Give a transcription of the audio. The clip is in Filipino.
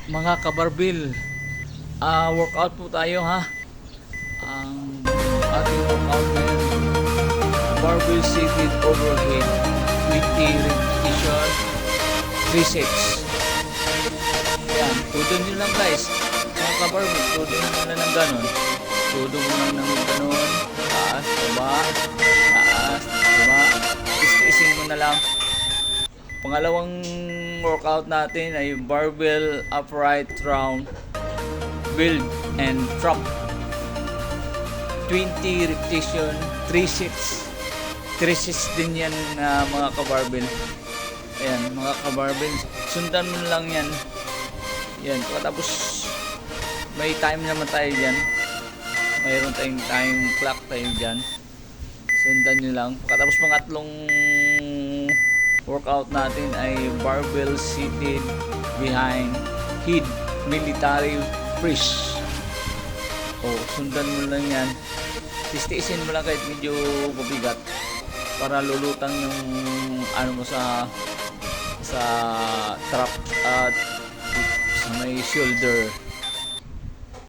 Mga kabarbil, workout po tayo ha. Ang ating workout ngayon, barbell seated overhead 20 repetition 3 sets. Yan, tudo nyo lang guys. Mga kabarbil, tudo nyo lang ng ganon. Tudo mo lang ng ganon. Taas, baba, taas, baba. Isin mo na lang. Pangalawang workout natin ay barbell upright round build and drop 20 repetition 3 sets. 3 sets din yan mga kabarbell. Ayan mga kabarbell, sundan mo lang yan. Yan, tapos may time naman tayo dyan, mayroon tayong time clock tayo dyan. Sundan nyo lang. Pagkatapos pangatlong workout natin ay barbell seated behind head military press. Sundan mo lang yan. Tistiisin mo lang kahit medyo mabigat para lulutang yung ano mo sa trap at sa may shoulder.